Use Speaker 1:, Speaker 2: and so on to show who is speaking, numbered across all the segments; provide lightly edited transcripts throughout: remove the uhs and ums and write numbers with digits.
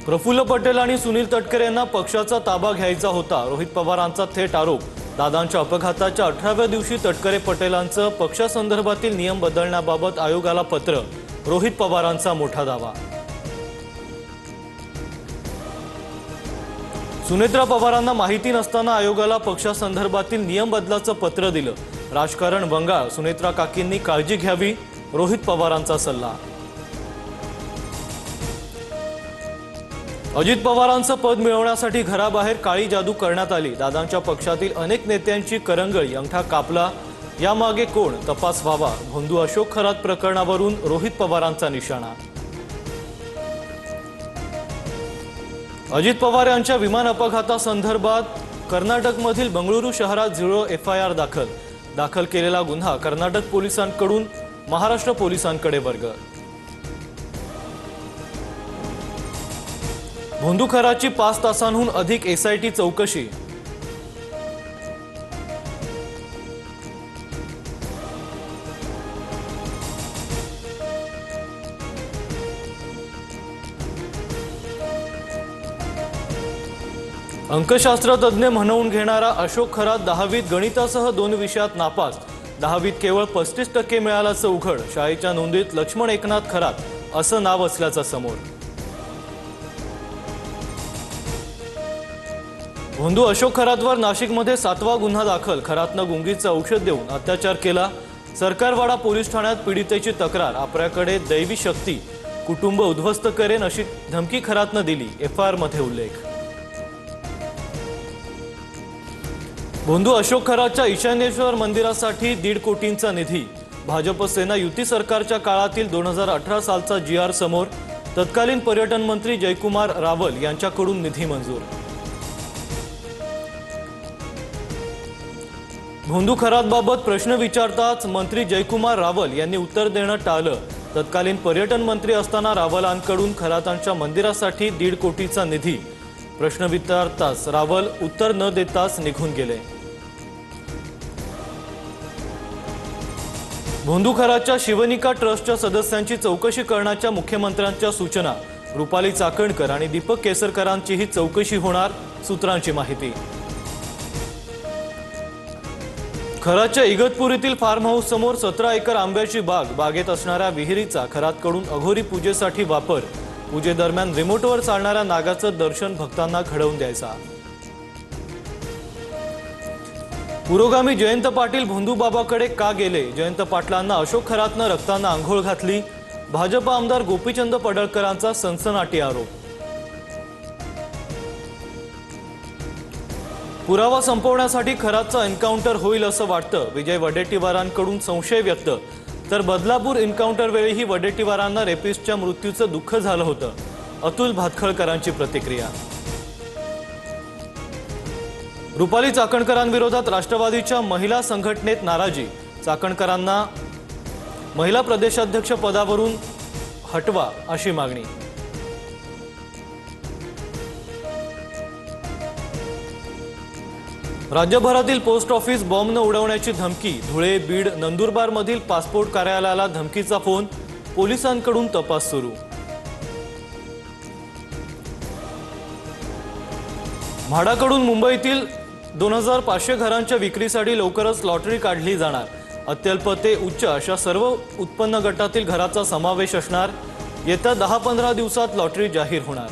Speaker 1: प्रफुल्ल पटेल आणि सुनील तटकरे यांना पक्षाचा ताबा घ्यायचा होता। रोहित पवारांचा थेट आरोप। दादांच्या अपघाताच्या 18व्या दिवशी तटकरे पटेलांचं पक्षासंदर्भातील नियम बदलण्याबाबत आयोगाला पत्र। रोहित पवारांचा मोठा दावा। सुनेत्रा पवारांना माहिती नसताना आयोगाला पक्षासंदर्भातील नियम बदलाचं पत्र दिलं। राजकारण वंगाळ, सुनेत्रा काकींनी काळजी घ्यावी, रोहित पवारांचा सल्ला। अजित पवारांचं पद मिळवण्यासाठी घराबाहेर काळी जादू करण्यात आली। दादांच्या पक्षातील अनेक नेत्यांची करंगळी, अंगठा कापला, यामागे कोण? तपास व्हावा। भोंदू अशोक खरात प्रकरणावरून रोहित पवारांचा निशाणा। अजित पवार यांच्या विमान अपघातासंदर्भात कर्नाटकमधील बंगळुरू शहरात 0 FIR दाखल केलेला गुन्हा कर्नाटक पोलिसांकडून महाराष्ट्र पोलिसांकडे वर्ग। भोंदू खराची 5 तासांहून अधिक SIT चौकशी। अंकशास्त्र तज्ञ म्हणवून घेणारा अशोक खरात 10वीत गणितासह 2 विषयात नापास। 10वीत केवळ 35% मिळाल्याचं उघड। शाळेच्या नोंदीत लक्ष्मण एकनाथ खरात असं नाव असल्याचं समोर। भोंदू अशोक खरातवर नाशिकमध्ये 7वा गुन्हा दाखल। खरातनं गुंगीचं औषध देऊन अत्याचार केला। सरकारवाडा पोलीस ठाण्यात पीडितेची तक्रार। आपल्याकडे दैवी शक्ती, कुटुंब उद्ध्वस्त करेन अशी धमकी खरातनं दिली। FIR मध्ये उल्लेख। भोंदू अशोक खरातच्या ईशान्येश्वर मंदिरासाठी 1.5 कोटींचा निधी। भाजप सेना युती सरकारच्या काळातील 2018 सालचा GR समोर। तत्कालीन पर्यटन मंत्री जयकुमार रावल यांच्याकडून निधी मंजूर। भोंदू खरातबाबत प्रश्न विचारताच मंत्री जयकुमार रावल यांनी उत्तर देणं टाळलं। तत्कालीन पर्यटन मंत्री असताना रावलांकडून खरातांच्या मंदिरासाठी 1.5 कोटीचा निधी। प्रश्न विचारताच रावल उत्तर न देताच निघून गेले। भोंदू खरातच्या शिवनिका ट्रस्टच्या सदस्यांची चौकशी करण्याच्या मुख्यमंत्र्यांच्या सूचना। रुपाली चाकणकर आणि दीपक केसरकरांचीही चौकशी होणार, सूत्रांची माहिती। खरातच्या इगतपुरीतील फार्म हाऊस समोर 17 एकर आंब्याची बाग। बागेत असणाऱ्या विहिरीचा खरातकडून अघोरी पूजेसाठी वापर। पूजेदरम्यान रिमोटवर चालणाऱ्या नागाचं दर्शन भक्तांना घडवून द्यायचा। पुरोगामी जयंत पाटील भोंदू बाबाकडे का गेले? जयंत पाटलांना अशोक खरातनं रक्तानं आंघोळ घातली। भाजप आमदार गोपीचंद पडळकरांचा सनसनाटी आरोप। पुरावा संपवण्यासाठी खरातचा एन्काउंटर होईल असं वाटतं। विजय वडेट्टीवारांकडून संशय व्यक्त। तर बदलापूर एन्काउंटर वेळीही वडेट्टीवारांना रेपिस्टच्या मृत्यूचं दुःख झालं होतं। अतुल भातखळकरांची प्रतिक्रिया। रुपाली चाकणकरांविरोधात राष्ट्रवादीच्या महिला संघटनेत नाराजी। चाकणकरांना महिला प्रदेशाध्यक्ष पदावरून हटवा अशी मागणी। राज्यभरातील पोस्ट ऑफिस बॉम्बनं उडवण्याची धमकी। धुळे, बीड, नंदुरबार मधील पासपोर्ट कार्यालयाला धमकीचा फोन। पोलिसांकडून तपास सुरू। म्हाडाकडून मुंबईतील 2500 घरांच्या विक्रीसाठी लवकरच लॉटरी काढली जाणार। अत्यल्प ते उच्च अशा सर्व उत्पन्न गटातील घराचा समावेश असणार। येत्या 10-15 दिवसात लॉटरी जाहीर होणार।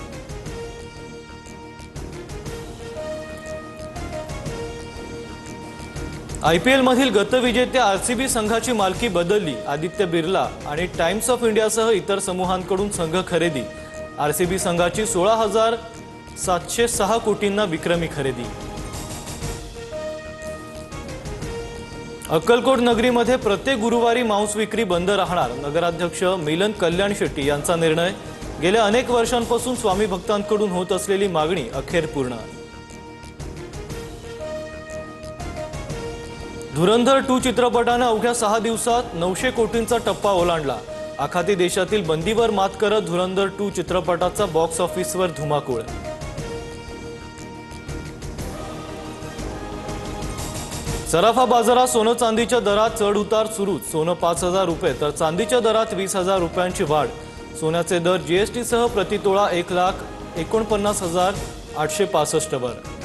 Speaker 1: IPL मधील गतविजेत्या RCB संघाची मालकी बदलली। आदित्य बिर्ला आणि टाइम्स ऑफ इंडियासह इतर समूहांकडून संघ खरेदी। RCB संघाची 16,706 कोटींना विक्रमी खरेदी। अक्कलकोट नगरीमध्ये प्रत्येक गुरुवारी मांस विक्री बंद राहणार। नगराध्यक्ष मिलन कल्याण शेट्टी यांचा निर्णय। गेल्या अनेक वर्षांपासून स्वामी भक्तांकडून होत असलेली मागणी अखेर पूर्ण। धुरंधर 2 चित्रपटाने अवघ्या 6 दिवसात 900 कोटींचा टप्पा ओलांडला। आखाती देशातील बंदीवर मात करत धुरंधर 2 चित्रपटाचा बॉक्स ऑफिसवर धुमाकूळ। सराफा बाजारात सोनं चांदीच्या दरात चढ उतार सुरू। सोनं 5,000 रुपये तर चांदीच्या दरात 20,000 रुपयांची वाढ। सोन्याचे दर जीएसटी सह प्रतितोळा 1,00,000 49,865 वर।